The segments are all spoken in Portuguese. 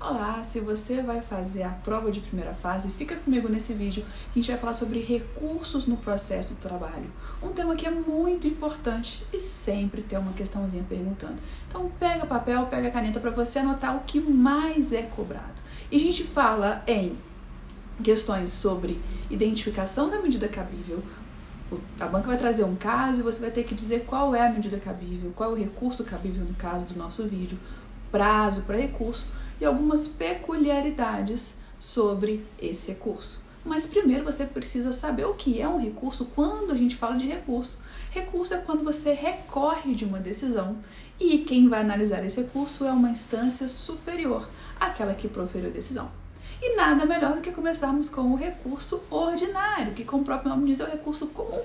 Olá, se você vai fazer a prova de primeira fase, fica comigo nesse vídeo que a gente vai falar sobre recursos no processo do trabalho. Um tema que é muito importante e sempre tem uma questãozinha perguntando. Então pega papel, pega caneta para você anotar o que mais é cobrado. E a gente fala em questões sobre identificação da medida cabível. A banca vai trazer um caso e você vai ter que dizer qual é a medida cabível, qual é o recurso cabível no caso do nosso vídeo, prazo para recurso e algumas peculiaridades sobre esse recurso. Mas primeiro você precisa saber o que é um recurso quando a gente fala de recurso. Recurso é quando você recorre de uma decisão e quem vai analisar esse recurso é uma instância superior àquela que proferiu a decisão. E nada melhor do que começarmos com o recurso ordinário, que como o próprio nome diz é o recurso comum,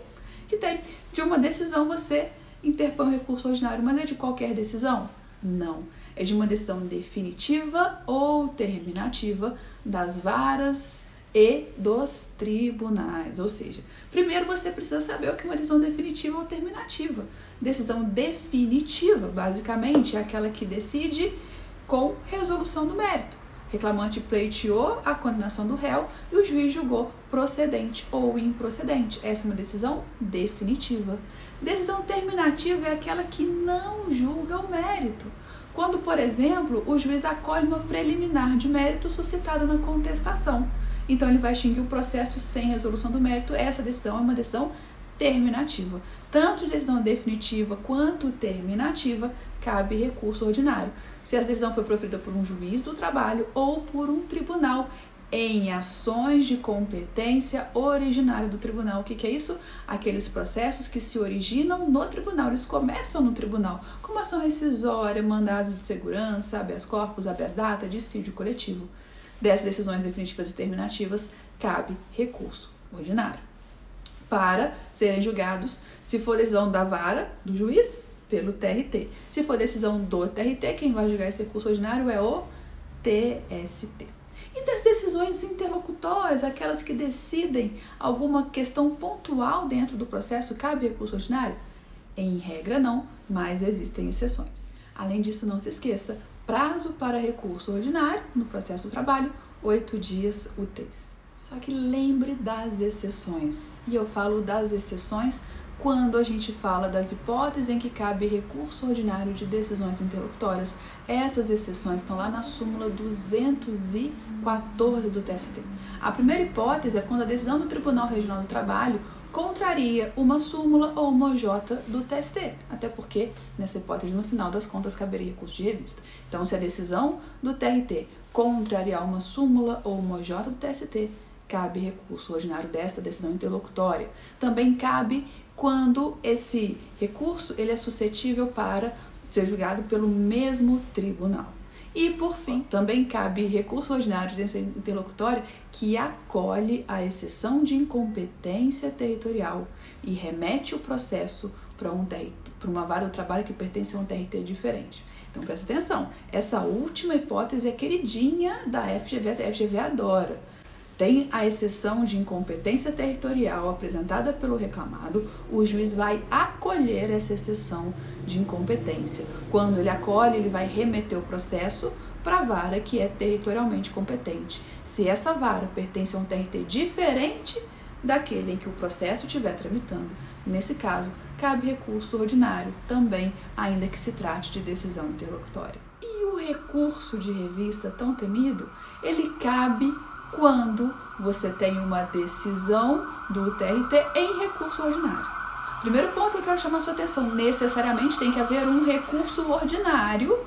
que tem de uma decisão você interpõe um recurso ordinário, mas é de qualquer decisão? Não. É de uma decisão definitiva ou terminativa das varas e dos tribunais. Ou seja, primeiro você precisa saber o que é uma decisão definitiva ou terminativa. Decisão definitiva, basicamente, é aquela que decide com resolução do mérito. Reclamante pleiteou a condenação do réu e o juiz julgou procedente ou improcedente. Essa é uma decisão definitiva. Decisão terminativa é aquela que não julga o mérito. Quando, por exemplo, o juiz acolhe uma preliminar de mérito suscitada na contestação. Então, ele vai extinguir o processo sem resolução do mérito. Essa decisão é uma decisão terminativa. Tanto decisão definitiva quanto terminativa, cabe recurso ordinário. Se a decisão foi proferida por um juiz do trabalho ou por um tribunal, em ações de competência originária do tribunal. O que é isso? Aqueles processos que se originam no tribunal, eles começam no tribunal, como ação rescisória, mandado de segurança, habeas corpus, habeas data, dissídio coletivo. Dessas decisões definitivas e terminativas, cabe recurso ordinário. Para serem julgados, se for decisão da vara, do juiz, pelo TRT. Se for decisão do TRT, quem vai julgar esse recurso ordinário é o TST. E das decisões interlocutórias, aquelas que decidem alguma questão pontual dentro do processo, cabe recurso ordinário? Em regra não, mas existem exceções. Além disso, não se esqueça, prazo para recurso ordinário no processo do trabalho, 8 dias úteis. Só que lembre das exceções. E eu falo das exceções quando a gente fala das hipóteses em que cabe recurso ordinário de decisões interlocutórias. Essas exceções estão lá na súmula 214 do TST. A primeira hipótese é quando a decisão do Tribunal Regional do Trabalho contraria uma súmula ou uma OJ do TST, até porque nessa hipótese, no final das contas, caberia recurso de revista. Então, se a decisão do TRT contrariar uma súmula ou uma OJ do TST, cabe recurso ordinário desta decisão interlocutória. Também cabe quando esse recurso ele é suscetível para ser julgado pelo mesmo tribunal. E, por fim, também cabe recurso ordinário de decisão interlocutória que acolhe a exceção de incompetência territorial e remete o processo para uma vara do trabalho que pertence a um TRT diferente. Então, presta atenção, essa última hipótese é queridinha da FGV, a FGV adora. Tem a exceção de incompetência territorial apresentada pelo reclamado, o juiz vai acolher essa exceção de incompetência. Quando ele acolhe, ele vai remeter o processo para a vara que é territorialmente competente. Se essa vara pertence a um TRT diferente daquele em que o processo estiver tramitando, nesse caso, cabe recurso ordinário também, ainda que se trate de decisão interlocutória. E o recurso de revista tão temido, ele cabe quando você tem uma decisão do TRT em recurso ordinário. Primeiro ponto que eu quero chamar a sua atenção, necessariamente tem que haver um recurso ordinário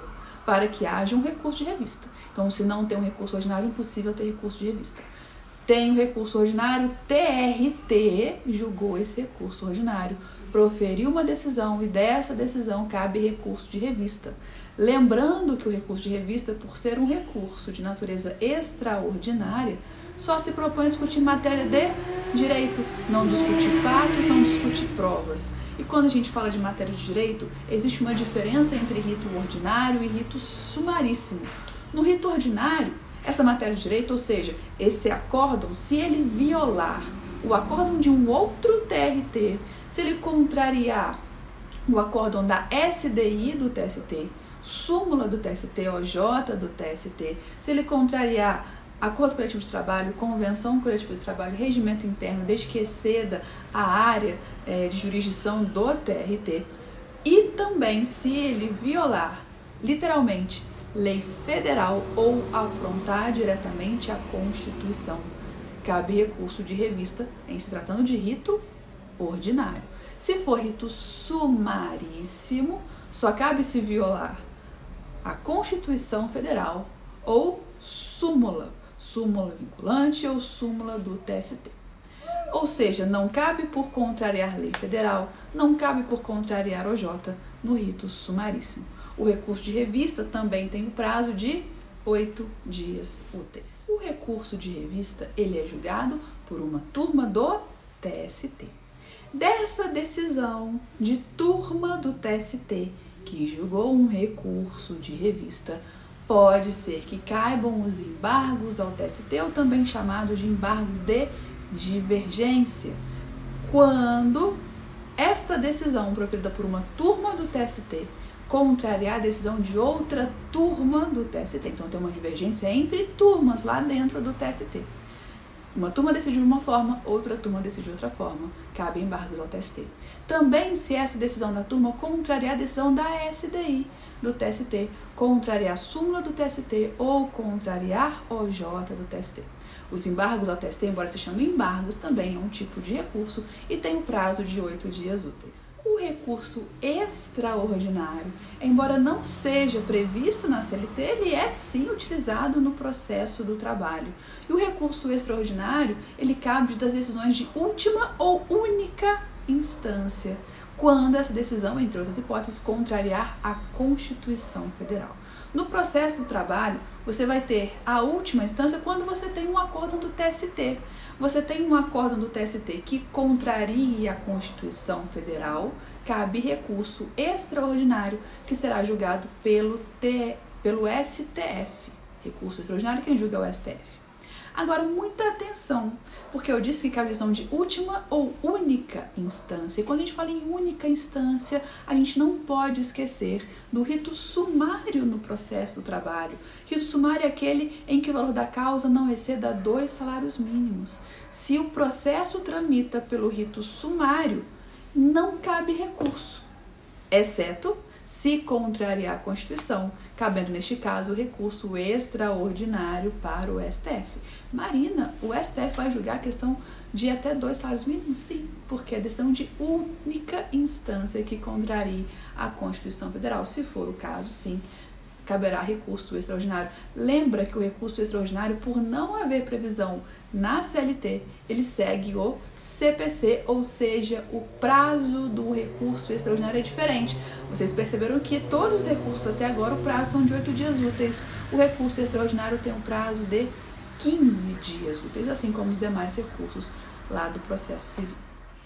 para que haja um recurso de revista. Então, se não tem um recurso ordinário, é impossível ter recurso de revista. Tem um recurso ordinário, TRT julgou esse recurso ordinário, proferiu uma decisão e dessa decisão cabe recurso de revista. Lembrando que o recurso de revista, por ser um recurso de natureza extraordinária, só se propõe a discutir matéria de direito, não discutir fatos, não discutir provas. E quando a gente fala de matéria de direito, existe uma diferença entre rito ordinário e rito sumaríssimo. No rito ordinário, essa matéria de direito, ou seja, esse acórdão, se ele violar o acórdão de um outro TRT, se ele contrariar o acórdão da SDI do TST, súmula do TST, OJ do TST, se ele contrariar acordo coletivo de trabalho, convenção coletiva de trabalho, regimento interno, desde que exceda a área de jurisdição do TRT, e também se ele violar, literalmente, lei federal ou afrontar diretamente a Constituição, cabe recurso de revista em se tratando de rito ordinário. Se for rito sumaríssimo, só cabe se violar a Constituição Federal ou súmula vinculante ou súmula do TST. Ou seja, não cabe por contrariar lei federal, não cabe por contrariar OJ no rito sumaríssimo. O recurso de revista também tem o prazo de 8 dias úteis. O recurso de revista, ele é julgado por uma turma do TST. Dessa decisão de turma do TST que julgou um recurso de revista, pode ser que caibam os embargos ao TST, ou também chamados de embargos de divergência, quando esta decisão proferida por uma turma do TST contrariar a decisão de outra turma do TST. Então tem uma divergência entre turmas lá dentro do TST. Uma turma decidiu de uma forma, outra turma decidiu de outra forma. Cabe embargos ao TST. Também se essa decisão da turma contrariar a decisão da SDI do TST, contrariar a súmula do TST ou contrariar OJ do TST. Os embargos ao TST, embora se chamem embargos, também é um tipo de recurso e tem um prazo de 8 dias úteis. O recurso extraordinário, embora não seja previsto na CLT, ele é sim utilizado no processo do trabalho. E o recurso extraordinário, ele cabe das decisões de última ou única instância, quando essa decisão, entre outras hipóteses, contrariar a Constituição Federal. No processo do trabalho, você vai ter a última instância quando você tem um acórdão do TST. Você tem um acórdão do TST que contraria a Constituição Federal, cabe recurso extraordinário que será julgado pelo STF. Recurso extraordinário, quem julga é o STF. Agora, muita atenção, porque eu disse que cabe decisão de última ou única instância. E quando a gente fala em única instância, a gente não pode esquecer do rito sumário no processo do trabalho. Rito sumário é aquele em que o valor da causa não exceda 2 salários mínimos. Se o processo tramita pelo rito sumário, não cabe recurso, exceto se contrariar a Constituição, cabendo neste caso o recurso extraordinário para o STF. Marina, o STF vai julgar a questão de até 2 salários mínimos? Sim, porque é decisão de única instância que contraria a Constituição Federal. Se for o caso, sim, caberá recurso extraordinário. Lembra que o recurso extraordinário, por não haver previsão na CLT, ele segue o CPC, ou seja, o prazo do recurso extraordinário é diferente. Vocês perceberam que todos os recursos até agora, o prazo são de 8 dias úteis. O recurso extraordinário tem um prazo de 15 dias úteis, assim como os demais recursos lá do processo civil.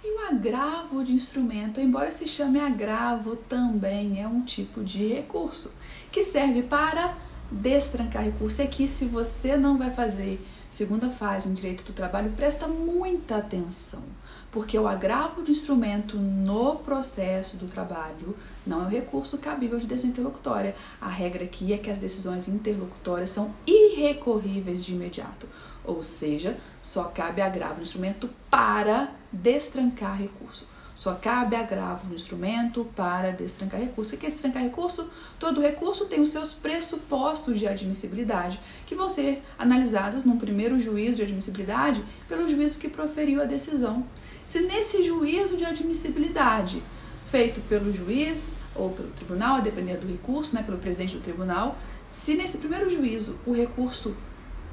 E o agravo de instrumento, embora se chame agravo, também é um tipo de recurso, que serve para destrancar recurso. E aqui, se você não vai fazer segunda fase em direito do trabalho, presta muita atenção, porque o agravo de instrumento no processo do trabalho não é o recurso cabível de decisão interlocutória. A regra aqui é que as decisões interlocutórias são irrecorríveis de imediato, ou seja, só cabe agravo de instrumento para destrancar recurso. Só cabe agravo no instrumento para destrancar recurso. O que é destrancar recurso? Todo recurso tem os seus pressupostos de admissibilidade, que vão ser analisados num primeiro juízo de admissibilidade pelo juízo que proferiu a decisão. Se nesse juízo de admissibilidade, feito pelo juiz ou pelo tribunal, a depender do recurso, pelo presidente do tribunal, se nesse primeiro juízo o recurso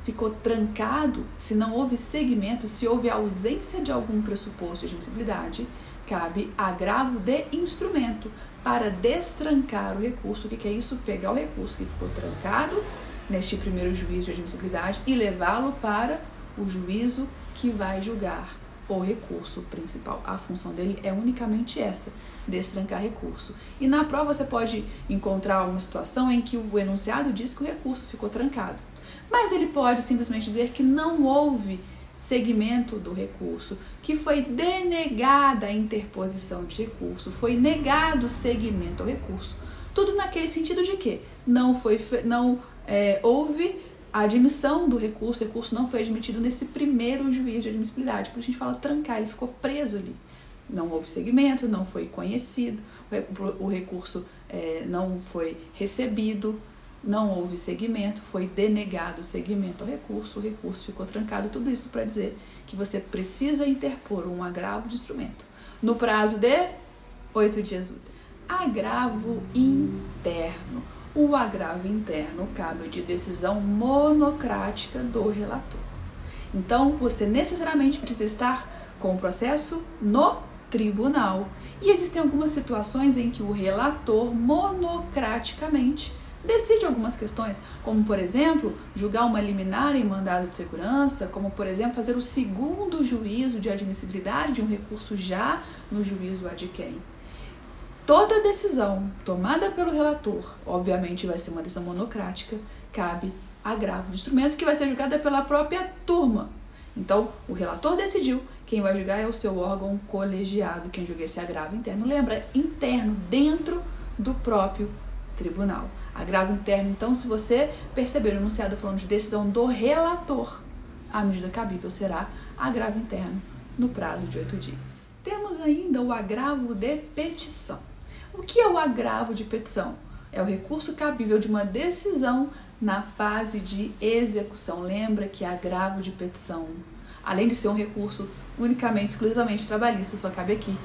ficou trancado, se não houve segmento, se houve ausência de algum pressuposto de admissibilidade, cabe agravo de instrumento para destrancar o recurso. O que é isso? Pegar o recurso que ficou trancado neste primeiro juízo de admissibilidade e levá-lo para o juízo que vai julgar o recurso principal. A função dele é unicamente essa, destrancar recurso. E na prova você pode encontrar uma situação em que o enunciado diz que o recurso ficou trancado, mas ele pode simplesmente dizer que não houve segmento do recurso, que foi denegada a interposição de recurso, foi negado o segmento ao recurso. Tudo naquele sentido de que não houve a admissão do recurso, o recurso não foi admitido nesse primeiro juízo de admissibilidade. Por isso a gente fala trancar, ele ficou preso ali. Não houve seguimento, não foi conhecido, o recurso não foi recebido, não houve seguimento, foi denegado o seguimento ao recurso, o recurso ficou trancado. Tudo isso para dizer que você precisa interpor um agravo de instrumento no prazo de 8 dias úteis. Agravo interno. O agravo interno cabe de decisão monocrática do relator. Então, você necessariamente precisa estar com o processo no tribunal. E existem algumas situações em que o relator monocraticamente decide algumas questões, como, por exemplo, julgar uma liminar em mandado de segurança, como, por exemplo, fazer o segundo juízo de admissibilidade de um recurso já no juízo ad quem. Toda decisão tomada pelo relator, obviamente vai ser uma decisão monocrática, cabe agravo de instrumento que vai ser julgada pela própria turma. Então, o relator decidiu, quem vai julgar é o seu órgão colegiado, quem julga esse agravo interno. Lembra? Interno, dentro do próprio tribunal. Agravo interno, então, se você perceber o enunciado falando de decisão do relator, a medida cabível será agravo interno no prazo de 8 dias. Temos ainda o agravo de petição. O que é o agravo de petição? É o recurso cabível de uma decisão na fase de execução. Lembra que agravo de petição, além de ser um recurso unicamente, exclusivamente trabalhista, só cabe aqui,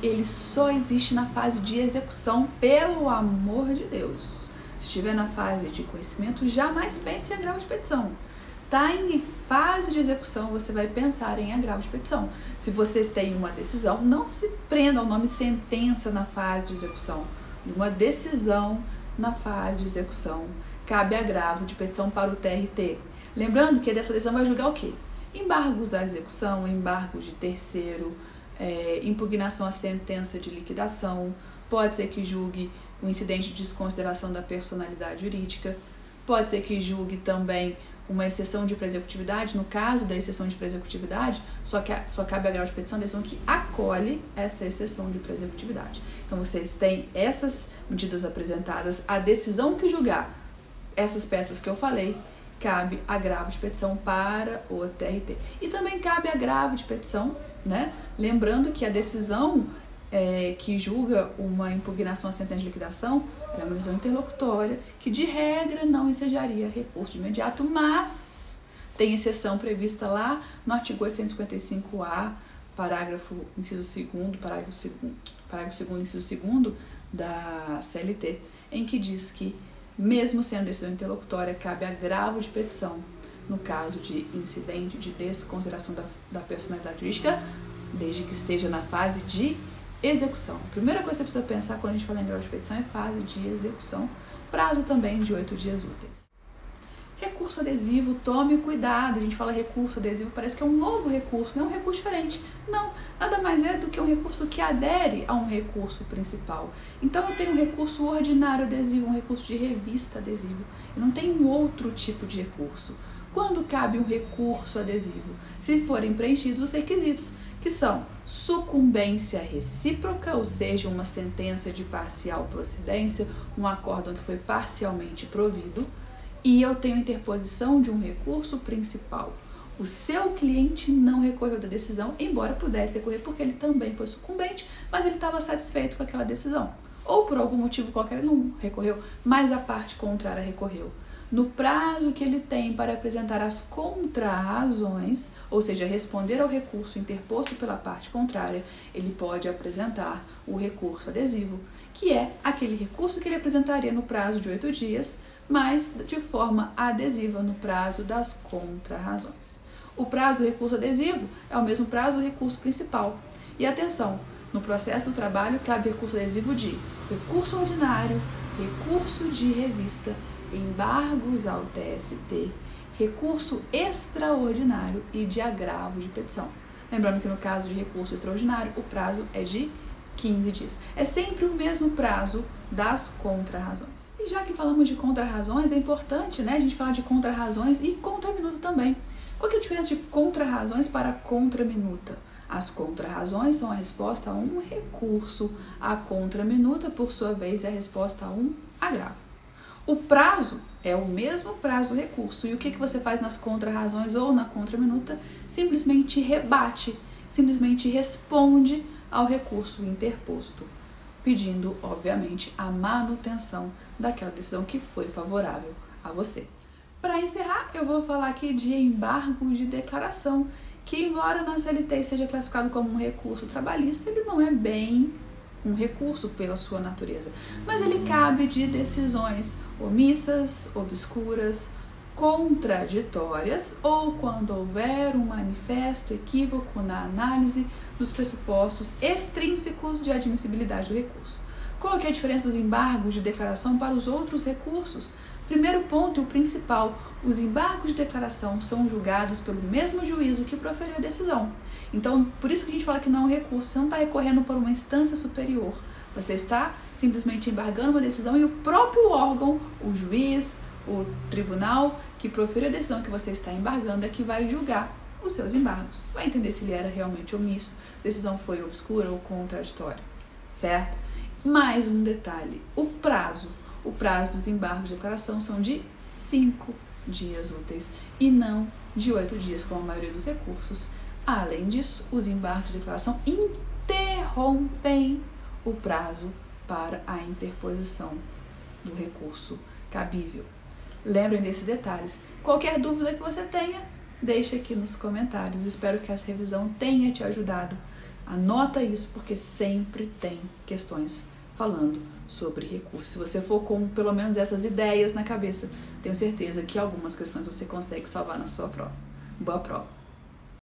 ele só existe na fase de execução, pelo amor de Deus. Se estiver na fase de conhecimento, jamais pense em agravo de petição. Está em fase de execução, você vai pensar em agravo de petição. Se você tem uma decisão, não se prenda ao nome sentença na fase de execução. Uma decisão na fase de execução, cabe agravo de petição para o TRT. Lembrando que dessa decisão vai julgar o quê? Embargos à execução, embargos de terceiro, impugnação à sentença de liquidação, pode ser que julgue o incidente de desconsideração da personalidade jurídica, pode ser que julgue também uma exceção de pré-executividade. No caso da exceção de pré-executividade, só cabe agravo de petição a decisão que acolhe essa exceção de pré-executividade. Então, vocês têm essas medidas apresentadas, a decisão que julgar essas peças que eu falei, cabe agravo de petição para o TRT. E também cabe agravo de petição, né? Lembrando que a decisão que julga uma impugnação à sentença de liquidação é uma decisão interlocutória, que de regra não ensejaria recurso de imediato, mas tem exceção prevista lá no artigo 855-A, parágrafo 2º, inciso 2º da CLT, em que diz que, mesmo sendo decisão interlocutória, cabe agravo de petição no caso de incidente de desconsideração da personalidade jurídica, desde que esteja na fase de execução. A primeira coisa que você precisa pensar quando a gente fala em agravo de petição é fase de execução, prazo também de 8 dias úteis. Recurso adesivo, tome cuidado. A gente fala recurso adesivo, parece que é um novo recurso, não é um recurso diferente. Não, nada mais é do que um recurso que adere a um recurso principal. Então eu tenho um recurso ordinário adesivo, um recurso de revista adesivo. Eu não tenho um outro tipo de recurso. Quando cabe um recurso adesivo? Se forem preenchidos os requisitos, que são sucumbência recíproca, ou seja, uma sentença de parcial procedência, um acórdão que foi parcialmente provido, e eu tenho interposição de um recurso principal. O seu cliente não recorreu da decisão, embora pudesse recorrer porque ele também foi sucumbente, mas ele estava satisfeito com aquela decisão. Ou por algum motivo qualquer ele não recorreu, mas a parte contrária recorreu. No prazo que ele tem para apresentar as contrarrazões, ou seja, responder ao recurso interposto pela parte contrária, ele pode apresentar o recurso adesivo, que é aquele recurso que ele apresentaria no prazo de 8 dias, mas de forma adesiva no prazo das contrarrazões. O prazo do recurso adesivo é o mesmo prazo do recurso principal. E atenção, no processo do trabalho cabe recurso adesivo de recurso ordinário, recurso de revista, embargos ao TST, recurso extraordinário e de agravo de petição. Lembrando que no caso de recurso extraordinário, o prazo é de 15 dias. É sempre o mesmo prazo das contrarrazões. E já que falamos de contrarrazões, é importante, né, a gente falar de contrarrazões e contraminuta também. Qual que é a diferença de contrarrazões para contraminuta? As contrarrazões são a resposta a um recurso. A contraminuta, por sua vez, é a resposta a um agravo. O prazo é o mesmo prazo do recurso. E o que você faz nas contrarrazões ou na contraminuta? Simplesmente rebate, simplesmente responde ao recurso interposto, pedindo, obviamente, a manutenção daquela decisão que foi favorável a você. Para encerrar, eu vou falar aqui de embargo de declaração, que embora na CLT seja classificado como um recurso trabalhista, ele não é bem um recurso pela sua natureza, mas ele cabe de decisões omissas, obscuras, contraditórias ou quando houver um manifesto equívoco na análise dos pressupostos extrínsecos de admissibilidade do recurso. Qual que é a diferença dos embargos de declaração para os outros recursos? Primeiro ponto e o principal, os embargos de declaração são julgados pelo mesmo juízo que proferiu a decisão. Então, por isso que a gente fala que não é um recurso, você não está recorrendo por uma instância superior, você está simplesmente embargando uma decisão e o próprio órgão, o juiz, o tribunal que proferiu a decisão que você está embargando é que vai julgar os seus embargos. Vai entender se ele era realmente omisso, se a decisão foi obscura ou contraditória, certo? Mais um detalhe, o prazo dos embargos de declaração são de 5 dias úteis e não de 8 dias, como a maioria dos recursos. Além disso, os embargos de declaração interrompem o prazo para a interposição do recurso cabível. Lembrem desses detalhes. Qualquer dúvida que você tenha, deixe aqui nos comentários. Espero que essa revisão tenha te ajudado. Anota isso, porque sempre tem questões falando sobre recurso. Se você for com pelo menos essas ideias na cabeça, tenho certeza que algumas questões você consegue salvar na sua prova. Boa prova!